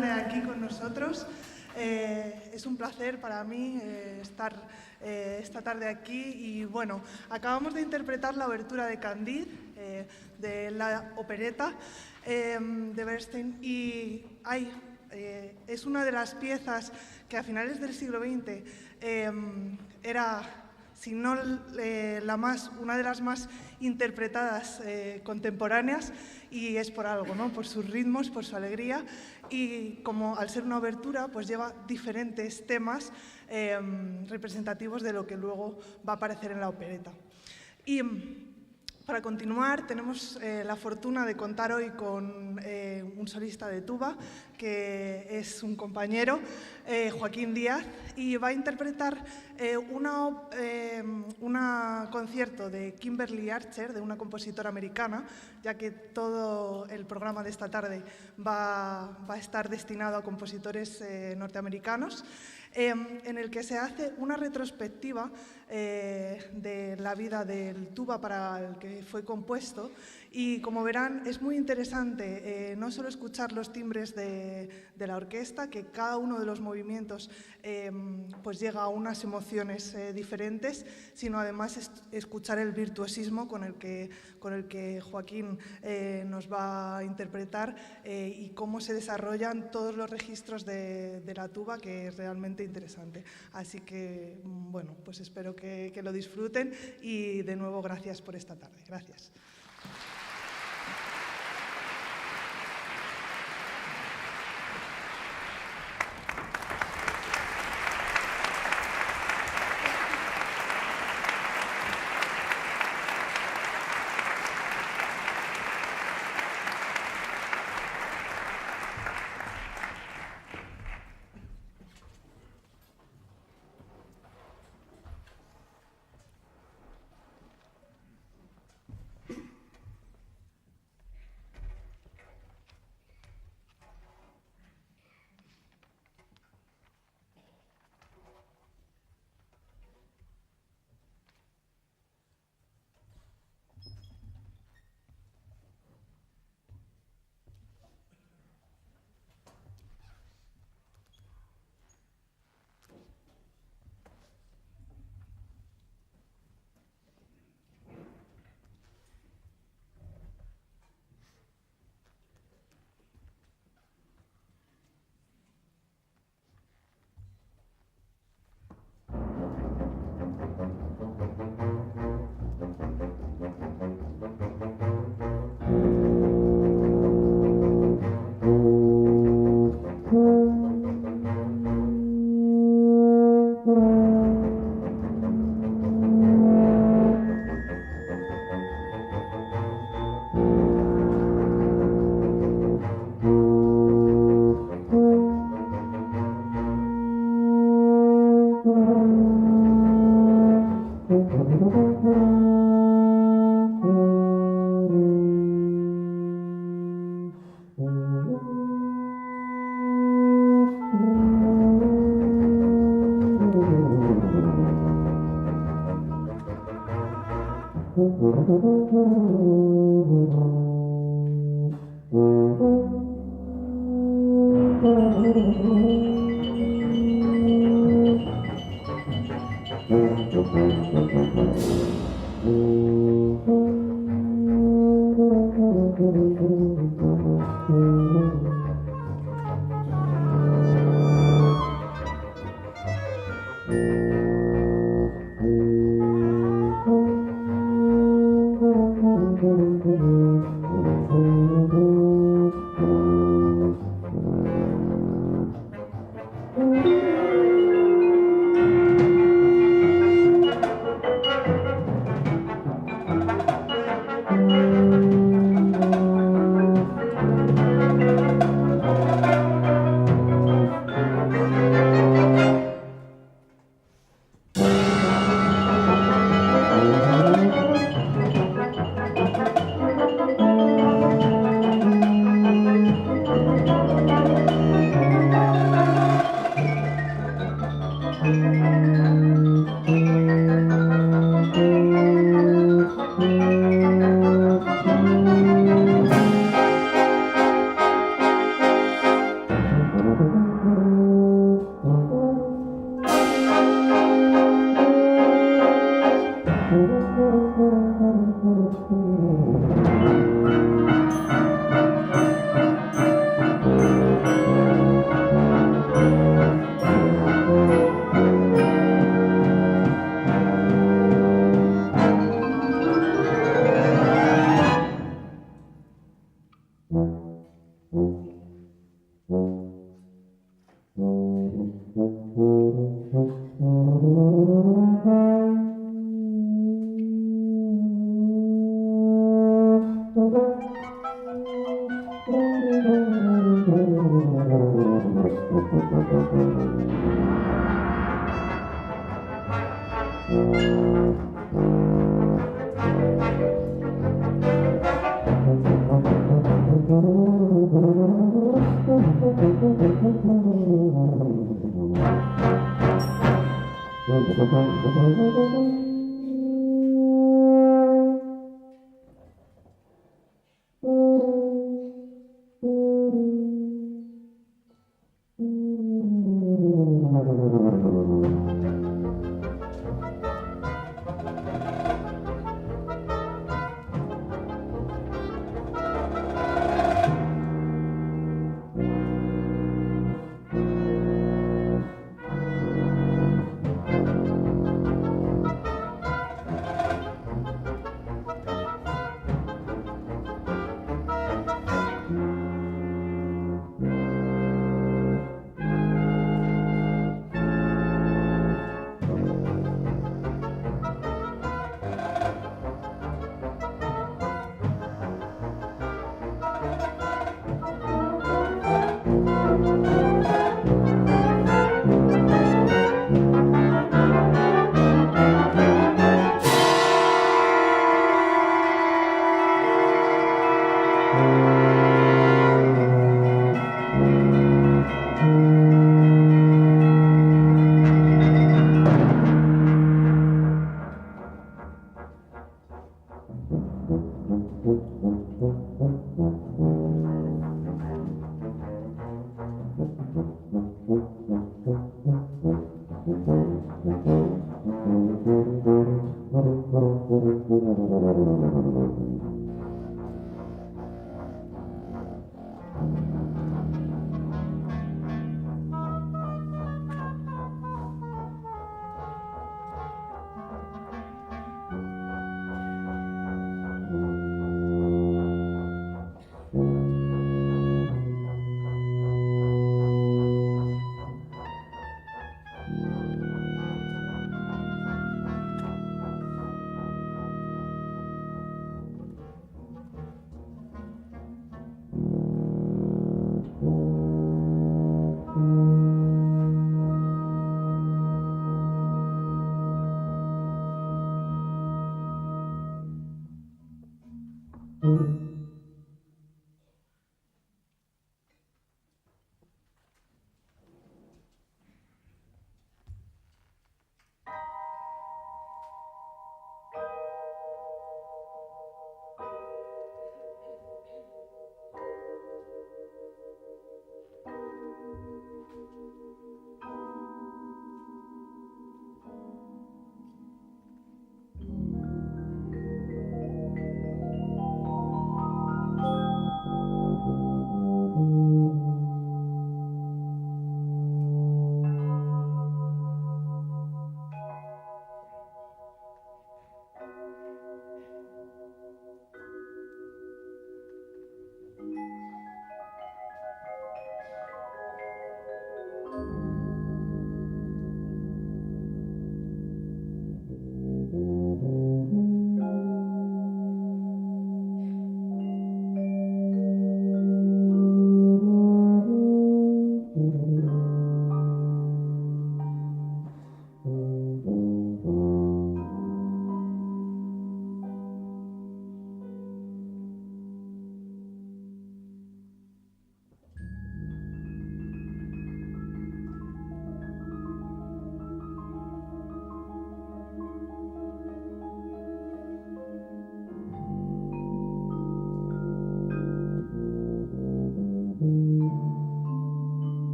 tarde aquí con nosotros. Es un placer para mí estar esta tarde aquí y bueno, acabamos de interpretar la obertura de Candide, de la opereta de Bernstein y es una de las piezas que a finales del siglo XX era, si no una de las más interpretadas contemporáneas, y es por algo, ¿no? Por sus ritmos, por su alegría, y como al ser una obertura pues lleva diferentes temas representativos de lo que luego va a aparecer en la opereta. Y para continuar, tenemos la fortuna de contar hoy con un solista de tuba, que es un compañero, Joaquín Díaz, y va a interpretar un concierto de Kimberly Archer, de una compositora americana, ya que todo el programa de esta tarde va a estar destinado a compositores norteamericanos, en el que se hace una retrospectiva de la vida del tuba para el que fue compuesto, y como verán es muy interesante no solo escuchar los timbres de la orquesta, que cada uno de los movimientos pues llega a unas emociones diferentes, sino además escuchar el virtuosismo con el que Joaquín nos va a interpretar y cómo se desarrollan todos los registros de la tuba, que es realmente interesante. Así que, bueno, pues espero que lo disfruten y de nuevo gracias por esta tarde. Gracias.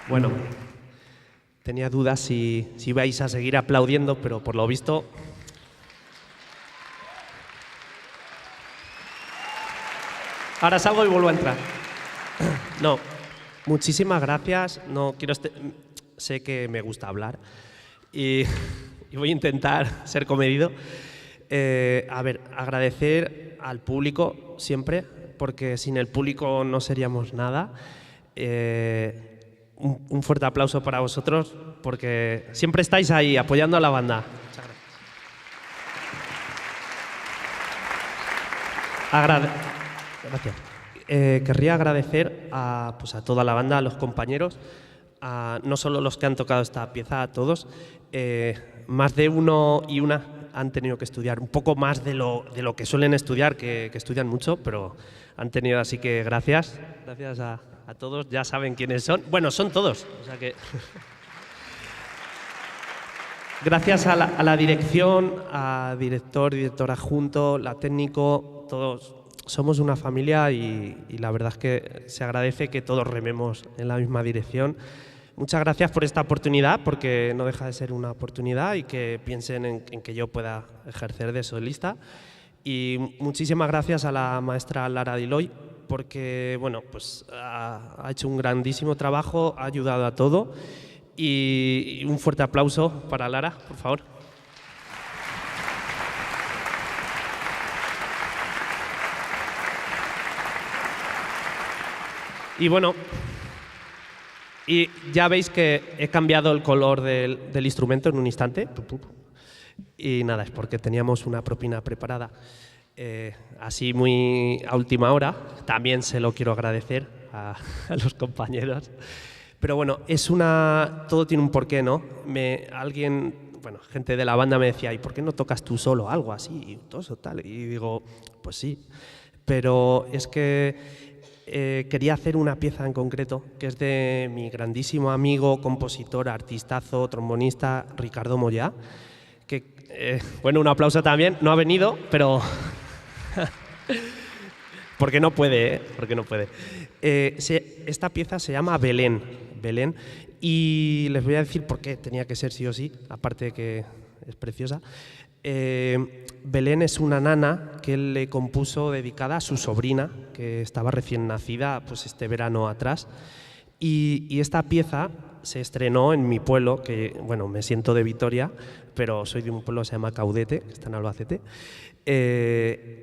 Bueno, tenía dudas si ibais a seguir aplaudiendo, pero por lo visto... Ahora salgo y vuelvo a entrar. No, muchísimas gracias. No quiero sé que me gusta hablar y voy a intentar ser comedido. A ver, agradecer al público siempre, porque sin el público no seríamos nada. Un fuerte aplauso para vosotros, porque siempre estáis ahí apoyando a la banda. Muchas gracias. Gracias. Querría agradecer a toda la banda, a los compañeros, no solo los que han tocado esta pieza, a todos. Más de uno y una han tenido que estudiar un poco más de lo que suelen estudiar, que estudian mucho, pero han tenido, así que gracias. Gracias a todos, ya saben quiénes son. Bueno, son todos. O sea que... Gracias a la dirección, a director, director adjunto, la técnico, todos somos una familia y la verdad es que se agradece que todos rememos en la misma dirección. Muchas gracias por esta oportunidad, porque no deja de ser una oportunidad y que piensen en que yo pueda ejercer de solista. Y muchísimas gracias a la maestra Lara Diloy, porque bueno, pues ha hecho un grandísimo trabajo, ha ayudado a todo. Y un fuerte aplauso para Lara, por favor. Y bueno, y ya veis que he cambiado el color del instrumento en un instante. Y nada, es porque teníamos una propina preparada. Así muy a última hora. También se lo quiero agradecer a los compañeros. Pero bueno, todo tiene un porqué, ¿no? Gente de la banda me decía, ¿y por qué no tocas tú solo algo así? Y todo eso tal. Y digo, pues sí. Pero es que quería hacer una pieza en concreto, que es de mi grandísimo amigo, compositor, artistazo, trombonista, Ricardo Moyá. Que, bueno, un aplauso también. No ha venido, pero... porque no puede, Porque no puede. Esta pieza se llama Belén, y les voy a decir por qué tenía que ser sí o sí, aparte de que es preciosa. Belén es una nana que él le compuso dedicada a su sobrina, que estaba recién nacida pues este verano atrás. Y esta pieza se estrenó en mi pueblo, que bueno, me siento de Vitoria, pero soy de un pueblo que se llama Caudete, que está en Albacete.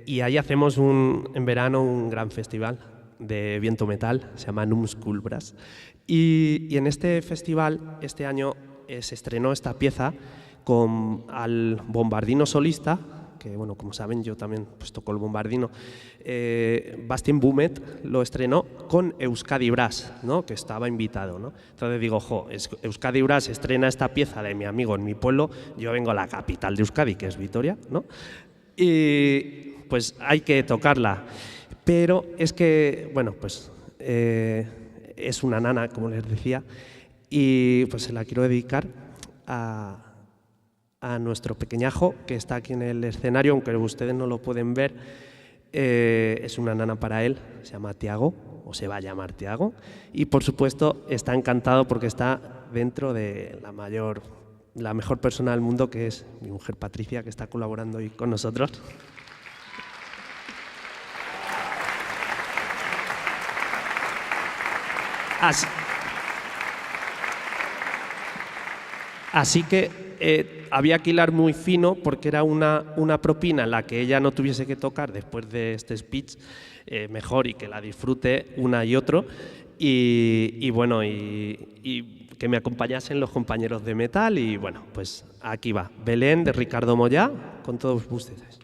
Y ahí hacemos en verano un gran festival de viento metal, se llama Numskull Brass. Y en este festival, este año, se estrenó esta pieza al bombardino solista, que bueno, como saben, yo también pues, toco el bombardino. Bastien Bumet lo estrenó con Euskadi Brass, ¿no? Que estaba invitado, ¿no? Entonces digo, Euskadi Brass estrena esta pieza de mi amigo en mi pueblo, yo vengo a la capital de Euskadi, que es Vitoria, ¿no? Y pues hay que tocarla. Pero es que, bueno, pues es una nana, como les decía, y pues se la quiero dedicar a nuestro pequeñajo, que está aquí en el escenario, aunque ustedes no lo pueden ver. Es una nana para él, se llama Tiago, o se va a llamar Tiago, y por supuesto está encantado porque está dentro de la mejor persona del mundo, que es mi mujer Patricia, que está colaborando hoy con nosotros. Así que había que hilar muy fino, porque era una propina en la que ella no tuviese que tocar después de este speech, mejor, y que la disfrute una y otro. Y bueno, y que me acompañasen los compañeros de metal. Y bueno, pues aquí va, Belén de Ricardo Moyá, con todos ustedes.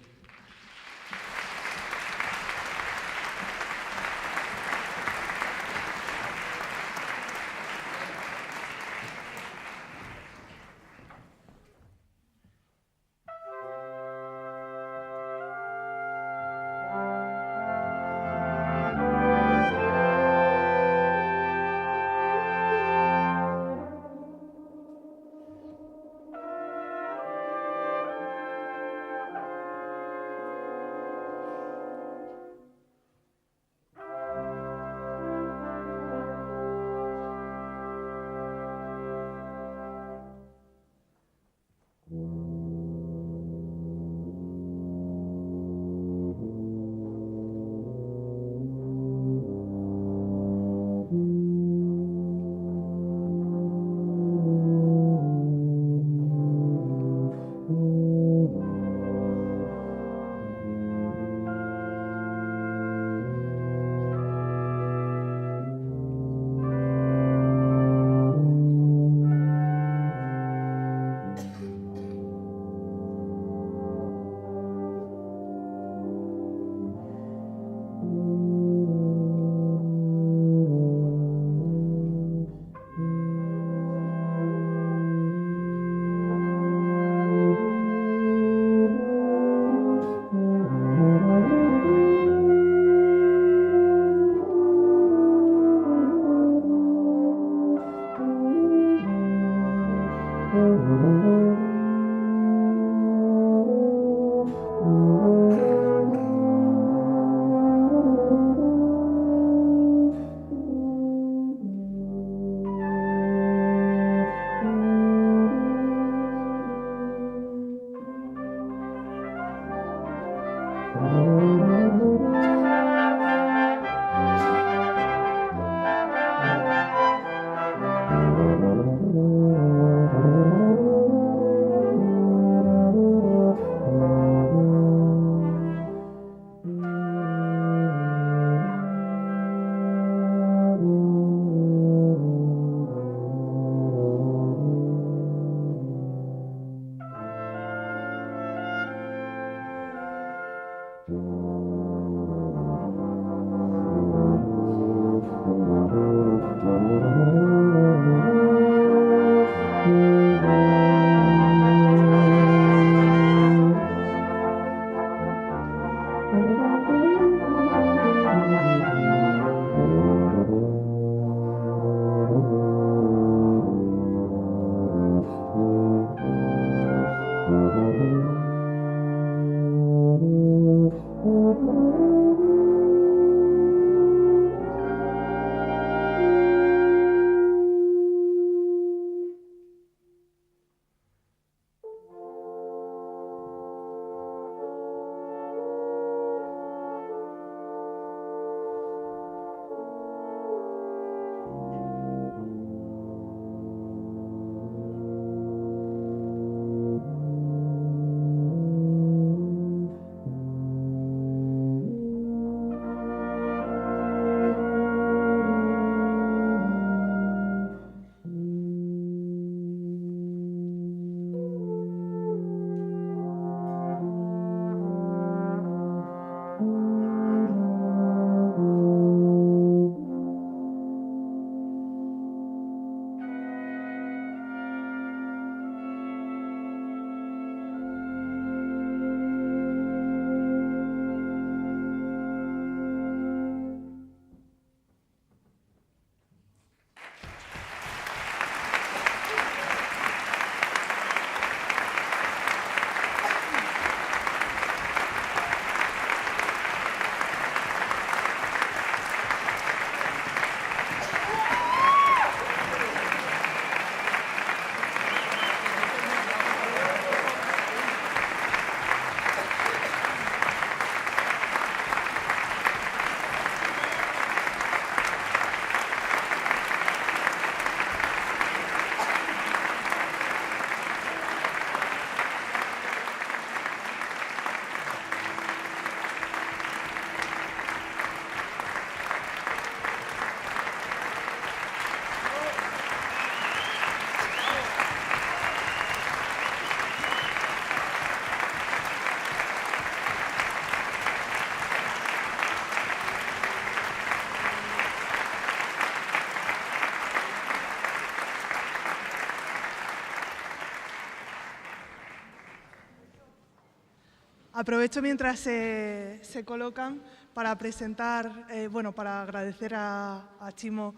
Aprovecho mientras se colocan para presentar, para agradecer a Chimo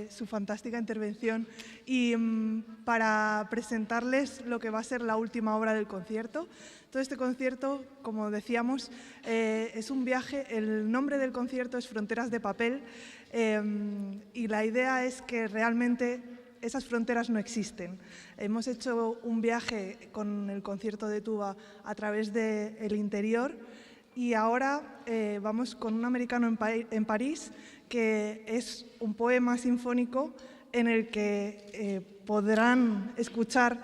su fantástica intervención y para presentarles lo que va a ser la última obra del concierto. Todo este concierto, como decíamos, es un viaje. El nombre del concierto es Fronteras de Papel y la idea es que realmente esas fronteras no existen. Hemos hecho un viaje con el concierto de tuba a través del interior y ahora vamos con un americano en París, que es un poema sinfónico en el que podrán escuchar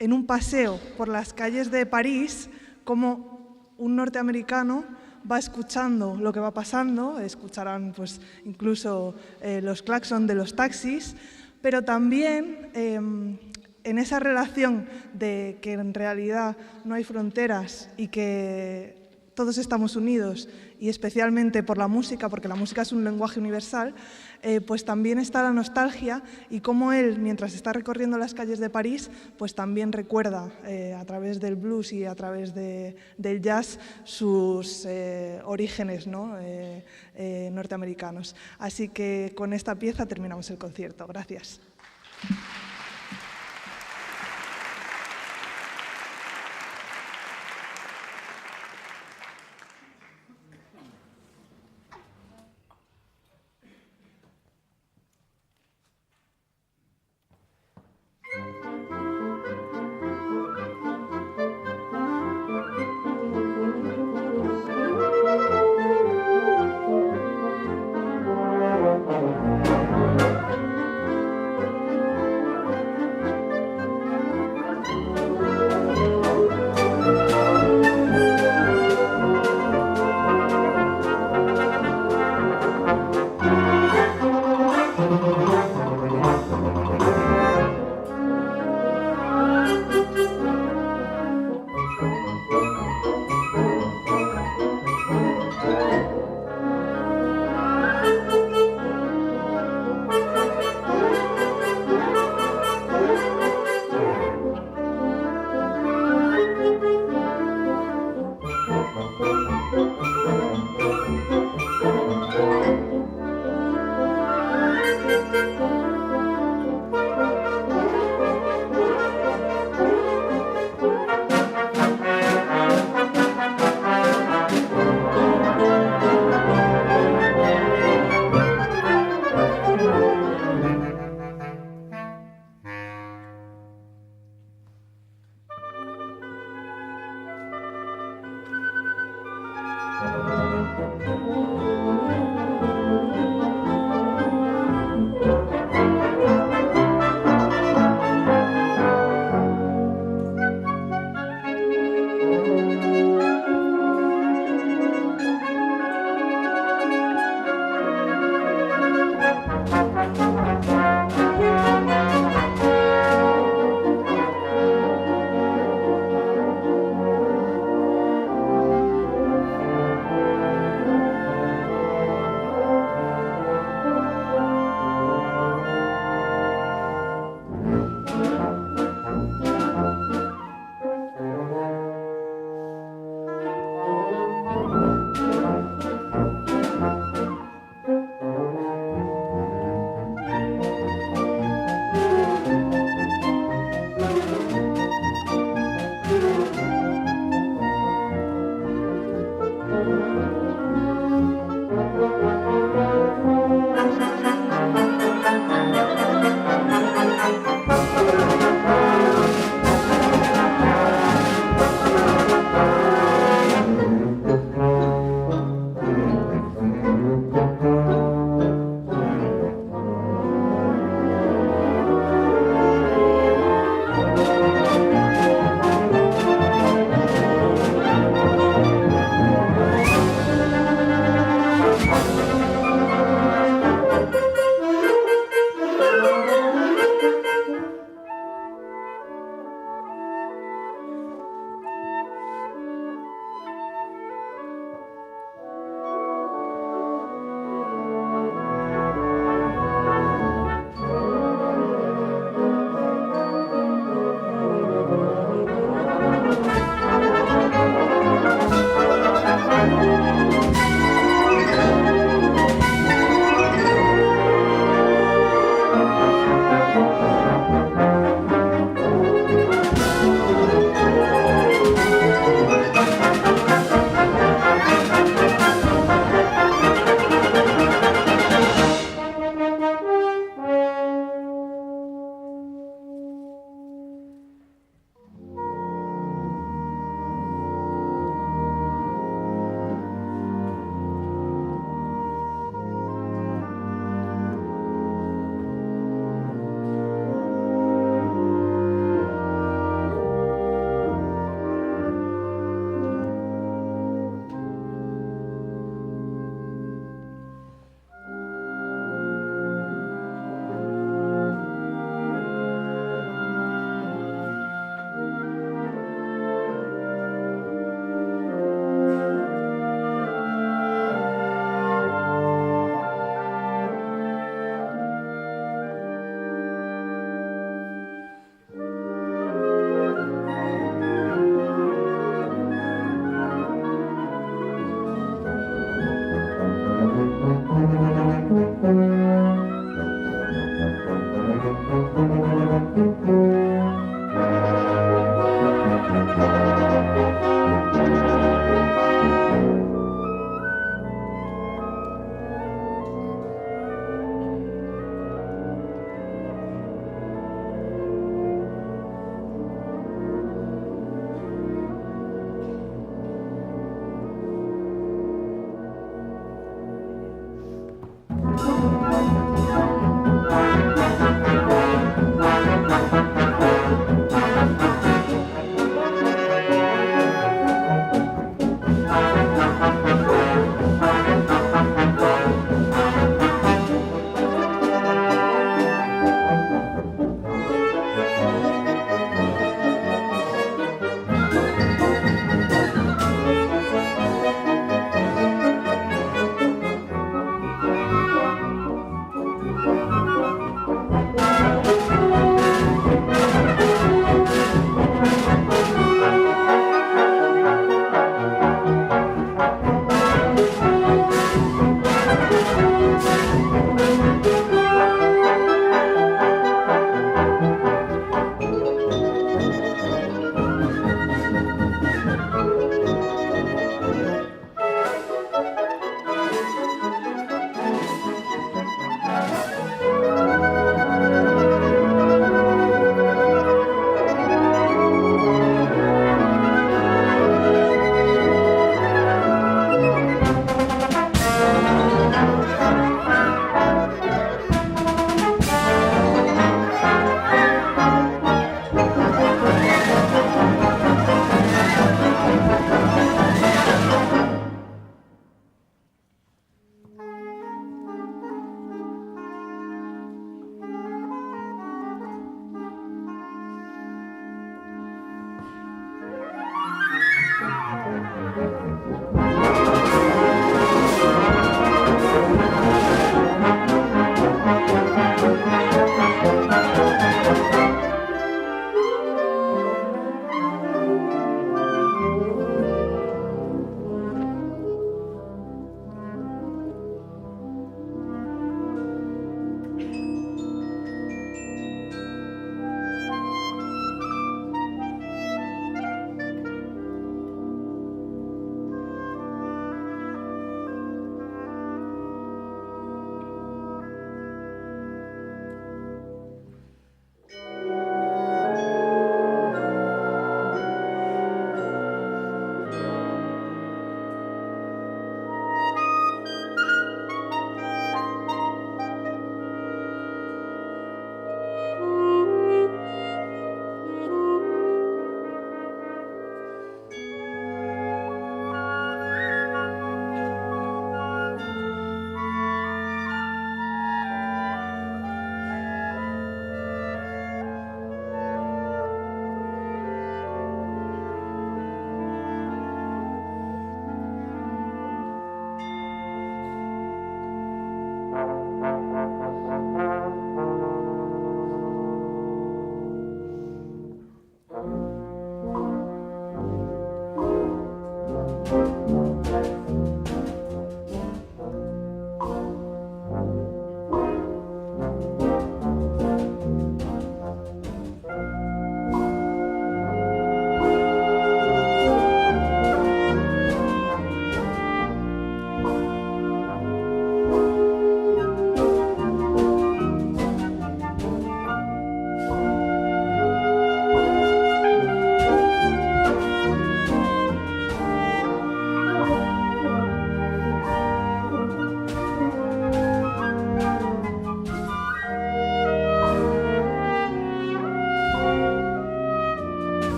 en un paseo por las calles de París cómo un norteamericano va escuchando lo que va pasando. Escucharán pues, incluso los claxons de los taxis, pero también en esa relación de que en realidad no hay fronteras y que todos estamos unidos, y especialmente por la música, porque la música es un lenguaje universal, pues también está la nostalgia y cómo él, mientras está recorriendo las calles de París, pues también recuerda a través del blues y a través del jazz sus orígenes, ¿no? Norteamericanos. Así que con esta pieza terminamos el concierto. Gracias.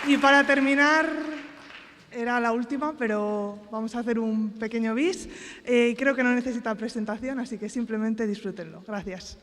Y para terminar, era la última, pero vamos a hacer un pequeño bis. Creo que no necesita presentación, así que simplemente disfrútenlo. Gracias.